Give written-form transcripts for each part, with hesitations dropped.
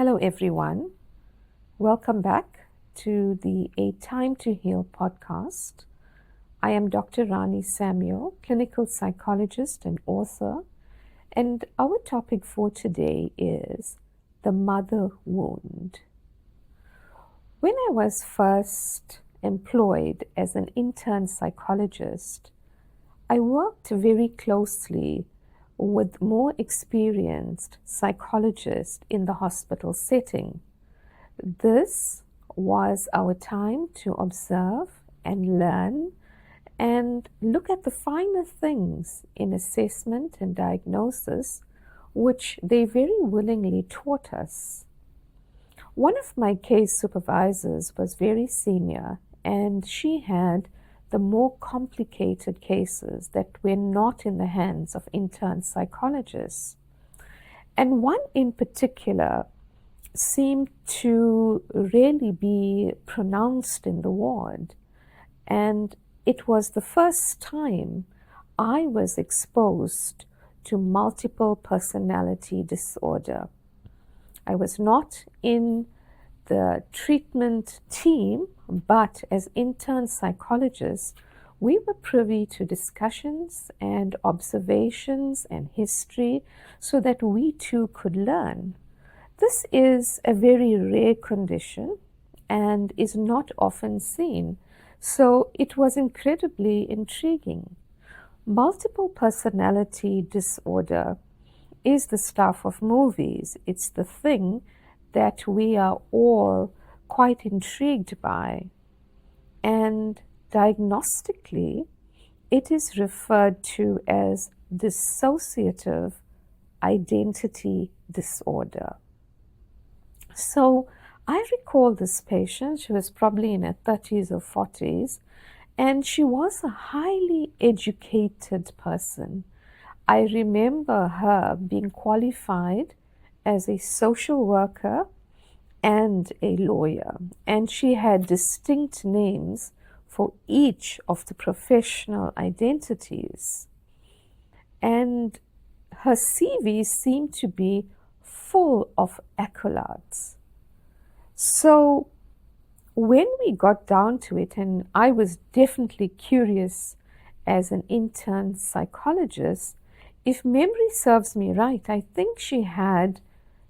Hello, everyone. Welcome back to the A Time to Heal podcast. I am Dr. Rani Samuel, clinical psychologist and author, and our topic for today is the mother wound. When I was first employed as an intern psychologist, I worked very closely with more experienced psychologists in the hospital setting. This was our time to observe and learn and look at the finer things in assessment and diagnosis, which they very willingly taught us. One of my case supervisors was very senior, and she had the more complicated cases that were not in the hands of intern psychologists. And one in particular seemed to really be pronounced in the ward. And it was the first time I was exposed to multiple personality disorder. I was not in the treatment team, but as intern psychologists, we were privy to discussions and observations and history so that we too could learn. This is a very rare condition and is not often seen, so it was incredibly intriguing. Multiple personality disorder is the stuff of movies. It's the thing that we are all quite intrigued by. And diagnostically, it is referred to as dissociative identity disorder. So I recall this patient. She was probably in her 30s or 40s, and she was a highly educated person. I remember her being qualified as a social worker and a lawyer, and she had distinct names for each of the professional identities. And her CV seemed to be full of accolades. So when we got down to it, and I was definitely curious as an intern psychologist, if memory serves me right, I think she had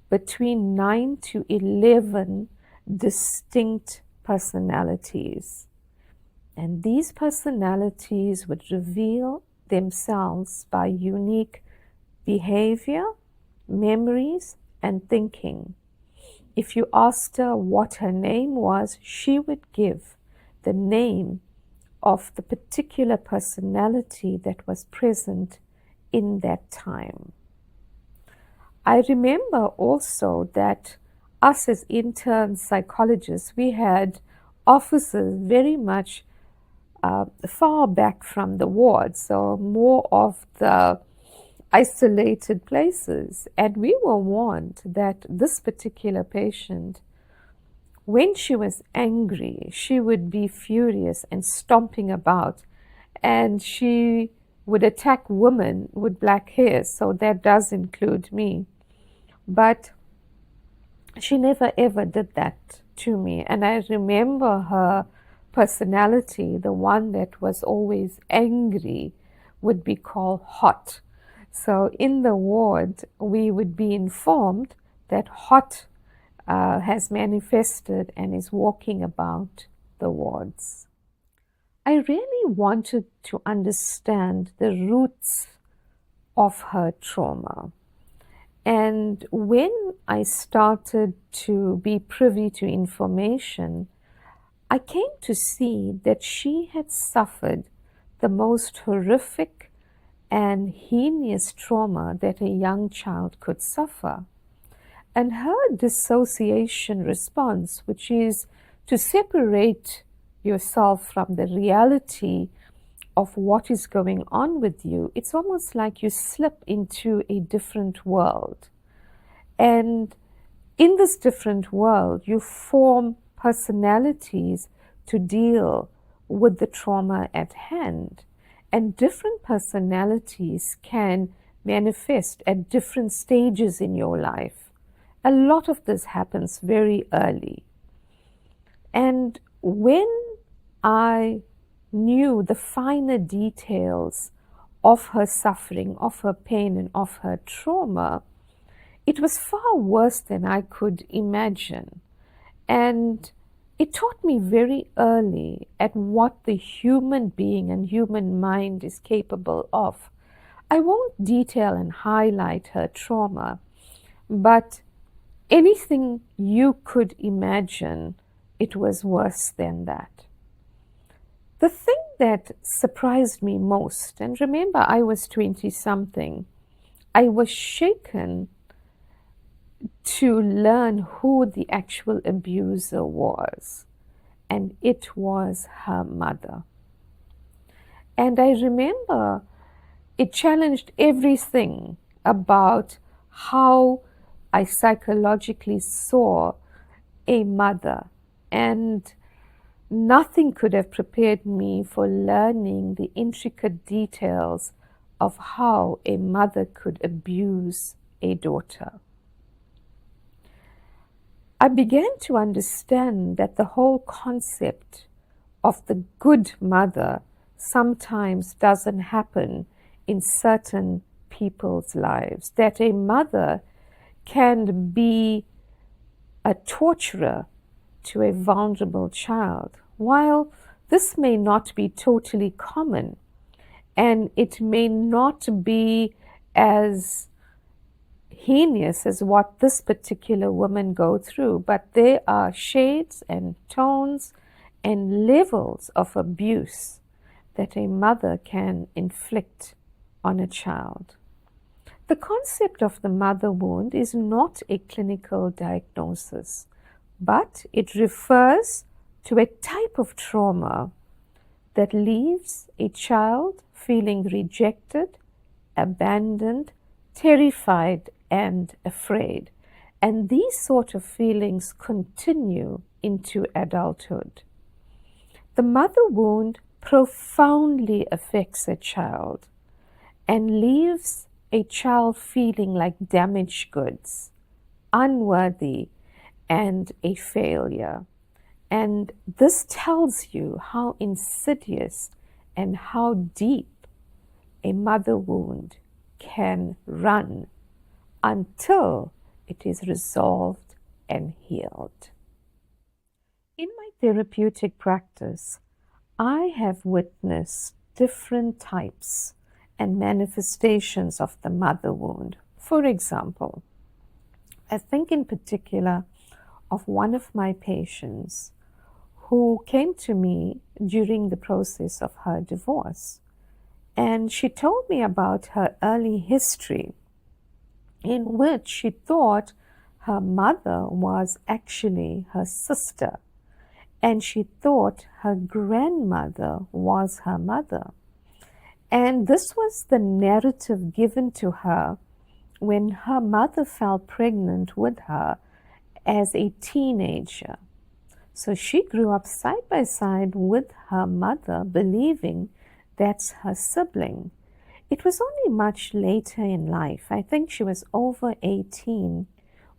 between 9 to 11 distinct personalities. And these personalities would reveal themselves by unique behavior, memories, and thinking. If you asked her what her name was, she would give the name of the particular personality that was present in that time. I remember also that us as intern psychologists, we had offices very much far back from the ward, so more of the isolated places. And we were warned that this particular patient, when she was angry, she would be furious and stomping about, and she would attack women with black hair, so that does include me. But she never ever did that to me. And I remember her personality, the one that was always angry, would be called hot. So in the ward, we would be informed that hot has manifested and is walking about the wards. I really wanted to understand the roots of her trauma. And when I started to be privy to information, I came to see that she had suffered the most horrific and heinous trauma that a young child could suffer. And her dissociation response, which is to separate yourself from the reality of what is going on with you, it's almost like you slip into a different world. And in this different world, you form personalities to deal with the trauma at hand. And different personalities can manifest at different stages in your life. A lot of this happens very early. And when I knew the finer details of her suffering, of her pain, and of her trauma, it was far worse than I could imagine. And it taught me very early at what the human being and human mind is capable of. I won't detail and highlight her trauma, but anything you could imagine, it was worse than that. The thing that surprised me most, and remember I was 20 something, I was shaken to learn who the actual abuser was, and it was her mother. And I remember it challenged everything about how I psychologically saw a mother, and nothing could have prepared me for learning the intricate details of how a mother could abuse a daughter. I began to understand that the whole concept of the good mother sometimes doesn't happen in certain people's lives, that a mother can be a torturer to a vulnerable child. While this may not be totally common, and it may not be as heinous as what this particular woman go through, but there are shades and tones and levels of abuse that a mother can inflict on a child. The concept of the mother wound is not a clinical diagnosis, but it refers to a type of trauma that leaves a child feeling rejected, abandoned, terrified, and afraid. And these sort of feelings continue into adulthood. The mother wound profoundly affects a child and leaves a child feeling like damaged goods, unworthy, and a failure. And this tells you how insidious and how deep a mother wound can run until it is resolved and healed. In my therapeutic practice, I have witnessed different types and manifestations of the mother wound. For example, I think in particular of one of my patients who came to me during the process of her divorce. And she told me about her early history, in which she thought her mother was actually her sister, and she thought her grandmother was her mother. And this was the narrative given to her when her mother fell pregnant with her as a teenager. So she grew up side by side with her mother, believing that's her sibling. It was only much later in life, I think she was over 18,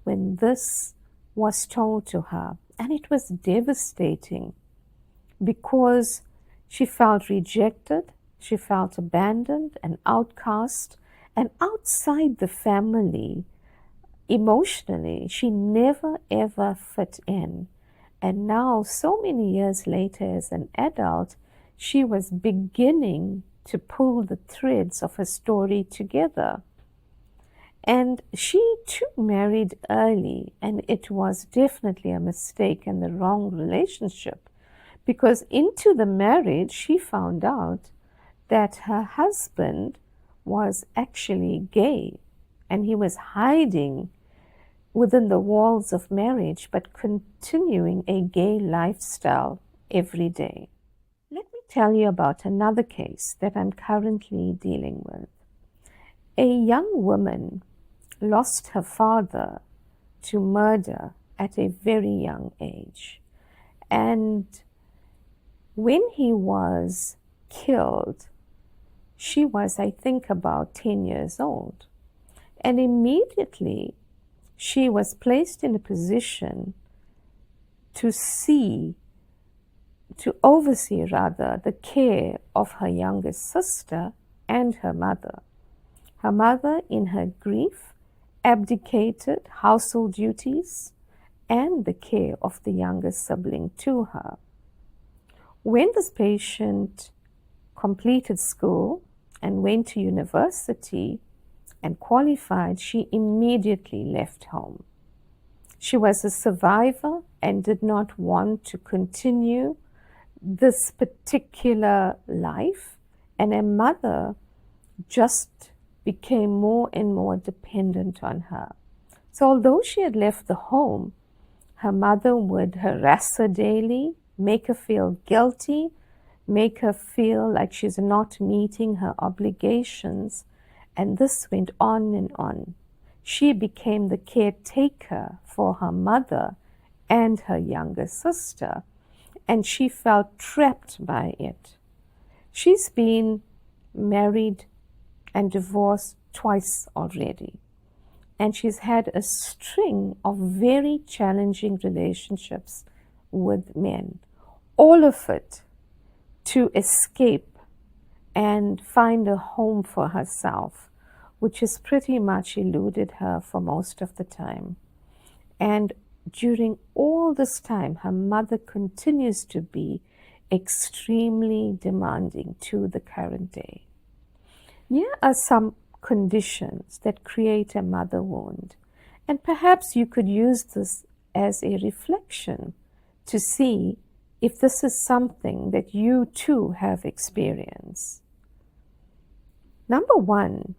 when this was told to her. And it was devastating because she felt rejected, she felt abandoned and outcast, and outside the family, emotionally, she never ever fit in. And now, so many years later, as an adult, she was beginning to pull the threads of her story together. And she too married early, and it was definitely a mistake and the wrong relationship, because into the marriage she found out that her husband was actually gay, and he was hiding within the walls of marriage, but continuing a gay lifestyle every day. Let me tell you about another case that I'm currently dealing with. A young woman lost her father to murder at a very young age. And when he was killed, she was, I think, about 10 years old. And immediately she was placed in a position to oversee the care of her youngest sister and her mother. Her mother, in her grief, abdicated household duties and the care of the youngest sibling to her. When this patient completed school and went to university and qualified, she immediately left home. She was a survivor and did not want to continue this particular life, and her mother just became more and more dependent on her. So although she had left the home, her mother would harass her daily, make her feel guilty, make her feel like she's not meeting her obligations, and this went on and on. She became the caretaker for her mother and her younger sister, and she felt trapped by it. She's been married and divorced twice already, and she's had a string of very challenging relationships with men, all of it to escape and find a home for herself, which has pretty much eluded her for most of the time. And during all this time, her mother continues to be extremely demanding to the current day. Here are some conditions that create a mother wound, and perhaps you could use this as a reflection to see if this is something that you too have experienced. Number one,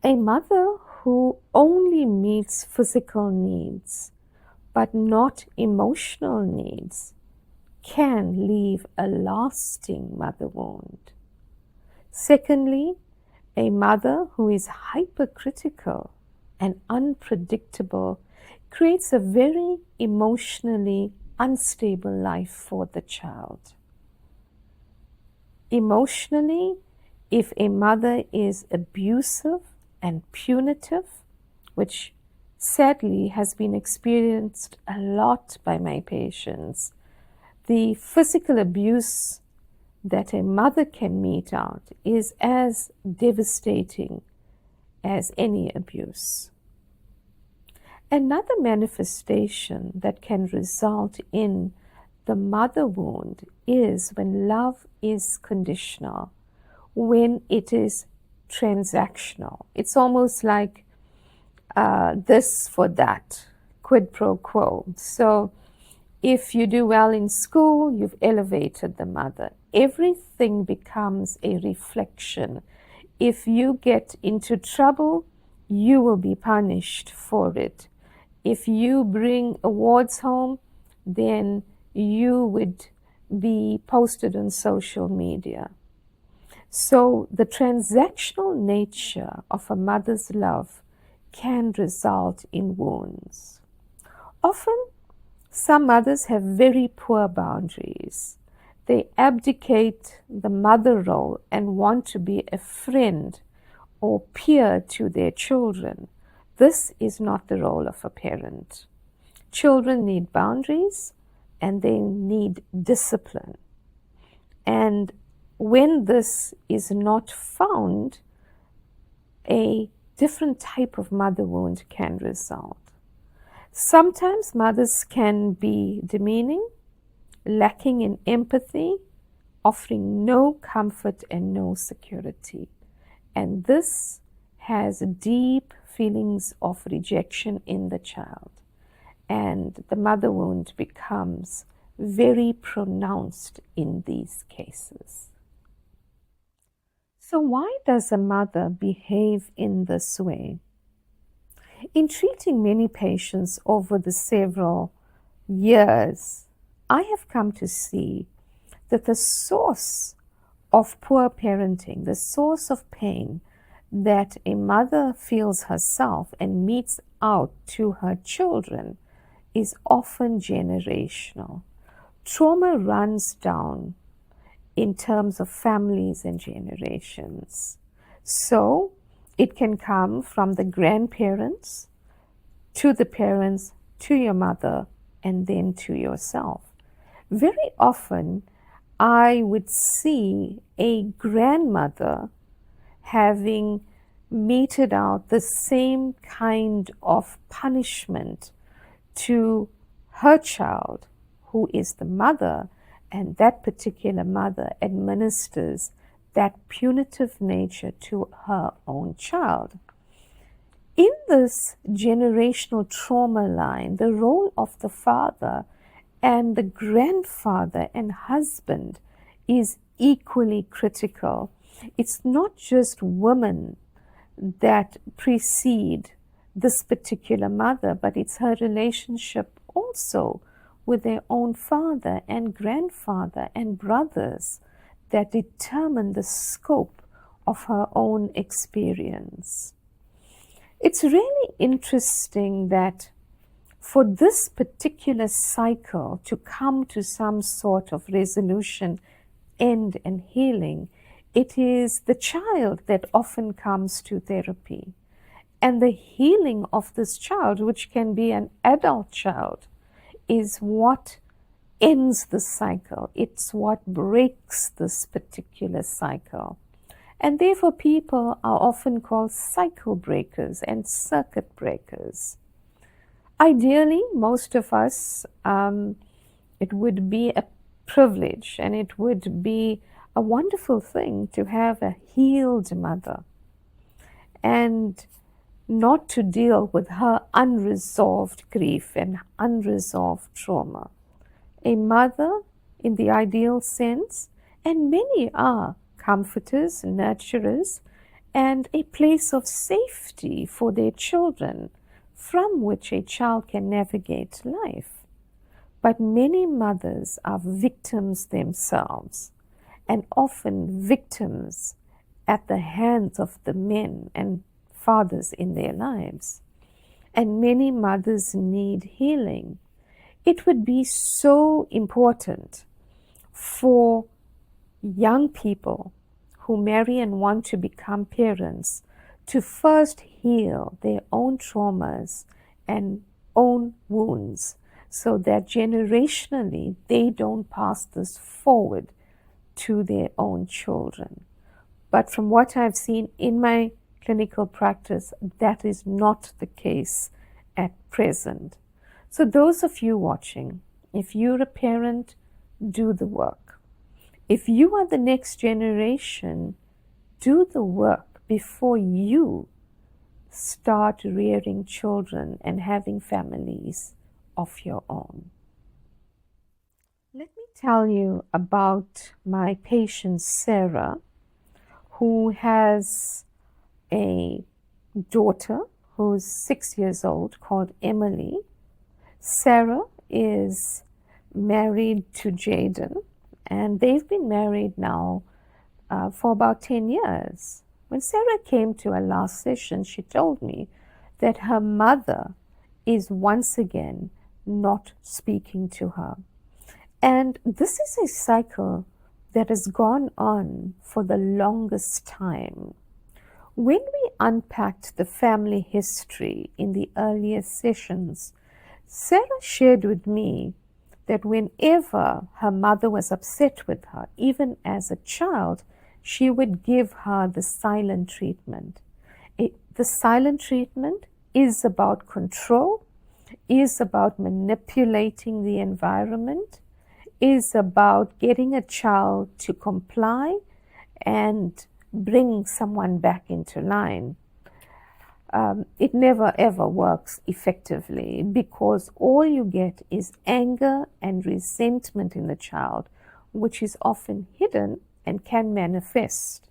a mother who only meets physical needs but not emotional needs can leave a lasting mother wound. Secondly, a mother who is hypercritical and unpredictable creates a very emotionally unstable life for the child. Emotionally, if a mother is abusive and punitive, which sadly has been experienced a lot by my patients, the physical abuse that a mother can mete out is as devastating as any abuse. Another manifestation that can result in the mother wound is when love is conditional, when it is transactional. It's almost like this for that, quid pro quo. So if you do well in school, you've elevated the mother. Everything becomes a reflection. If you get into trouble, you will be punished for it. If you bring awards home, then you would be posted on social media. So the transactional nature of a mother's love can result in wounds. Often, some mothers have very poor boundaries. They abdicate the mother role and want to be a friend or peer to their children. This is not the role of a parent. Children need boundaries and they need discipline. And when this is not found, a different type of mother wound can result. Sometimes mothers can be demeaning, lacking in empathy, offering no comfort and no security. And this has deep feelings of rejection in the child. And the mother wound becomes very pronounced in these cases. So why does a mother behave in this way? In treating many patients over the several years, I have come to see that the source of poor parenting, the source of pain that a mother feels herself and meets out to her children is often generational. Trauma runs down in terms of families and generations. So it can come from the grandparents to the parents, to your mother, and then to yourself. Very often, I would see a grandmother having meted out the same kind of punishment to her child, who is the mother, and that particular mother administers that punitive nature to her own child. In this generational trauma line, the role of the father and the grandfather and husband is equally critical. It's not just women that precede this particular mother, but it's her relationship also with their own father and grandfather and brothers that determine the scope of her own experience. It's really interesting that for this particular cycle to come to some sort of resolution, end, and healing, it is the child that often comes to therapy. And the healing of this child, which can be an adult child, is what ends the cycle. It's what breaks this particular cycle. And therefore, people are often called cycle breakers and circuit breakers. Ideally, most of us, it would be a privilege and it would be a wonderful thing to have a healed mother and not to deal with her unresolved grief and unresolved trauma. A mother, in the ideal sense, and many are comforters, nurturers, and a place of safety for their children from which a child can navigate life. But many mothers are victims themselves, and often victims at the hands of the men and fathers in their lives. And many mothers need healing. It would be so important for young people who marry and want to become parents to first heal their own traumas and own wounds so that generationally they don't pass this forward to their own children. But from what I've seen in my clinical practice, that is not the case at present. So those of you watching, if you're a parent, do the work. If you are the next generation, do the work before you start rearing children and having families of your own. Let me tell you about my patient Sarah, who has a daughter who's 6 years old called Emily. Sarah is married to Jaden, and they've been married now for about 10 years. When Sarah came to our last session, she told me that her mother is once again not speaking to her. And this is a cycle that has gone on for the longest time. When we unpacked the family history in the earlier sessions, Sarah shared with me that whenever her mother was upset with her, even as a child, she would give her the silent treatment. The silent treatment is about control, is about manipulating the environment, is about getting a child to comply and bring someone back into line. It never ever works effectively because all you get is anger and resentment in the child, which is often hidden and can manifest,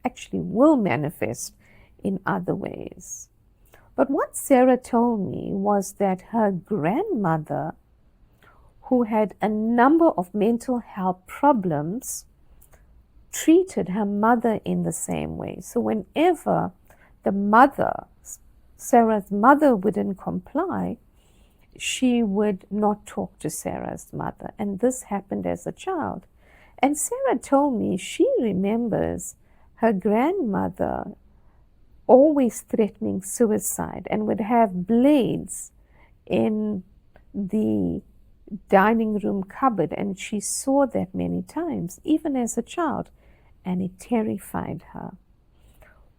actually will manifest in other ways. But what Sarah told me was that her grandmother, who had a number of mental health problems, treated her mother in the same way. So whenever the mother, Sarah's mother, wouldn't comply, she would not talk to Sarah's mother. And this happened as a child. And Sarah told me she remembers her grandmother always threatening suicide and would have blades in the dining room cupboard, and she saw that many times, even as a child, and it terrified her.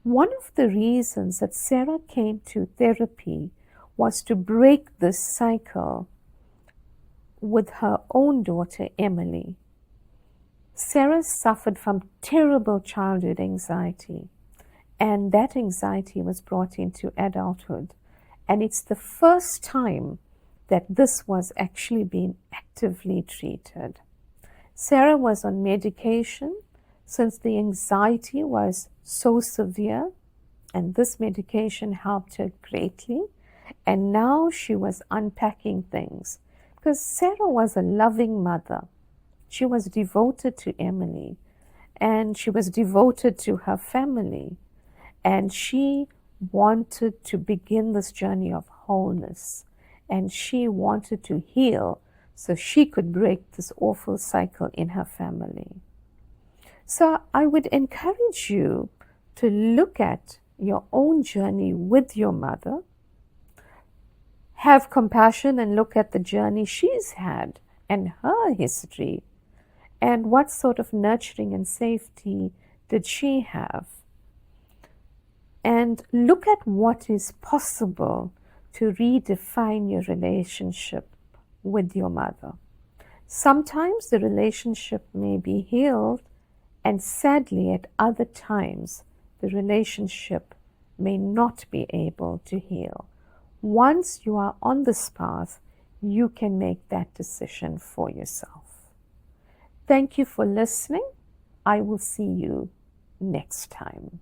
One of the reasons that Sarah came to therapy was to break this cycle with her own daughter, Emily. Sarah suffered from terrible childhood anxiety, and that anxiety was brought into adulthood. And it's the first time that this was actually being actively treated. Sarah was on medication since the anxiety was so severe, and this medication helped her greatly. And now she was unpacking things because Sarah was a loving mother. She was devoted to Emily, and she was devoted to her family, and she wanted to begin this journey of wholeness, and she wanted to heal so she could break this awful cycle in her family. So I would encourage you to look at your own journey with your mother, have compassion and look at the journey she's had and her history, and what sort of nurturing and safety did she have. And look at what is possible to redefine your relationship with your mother. Sometimes the relationship may be healed, and sadly at other times the relationship may not be able to heal. Once you are on this path, you can make that decision for yourself. Thank you for listening. I will see you next time.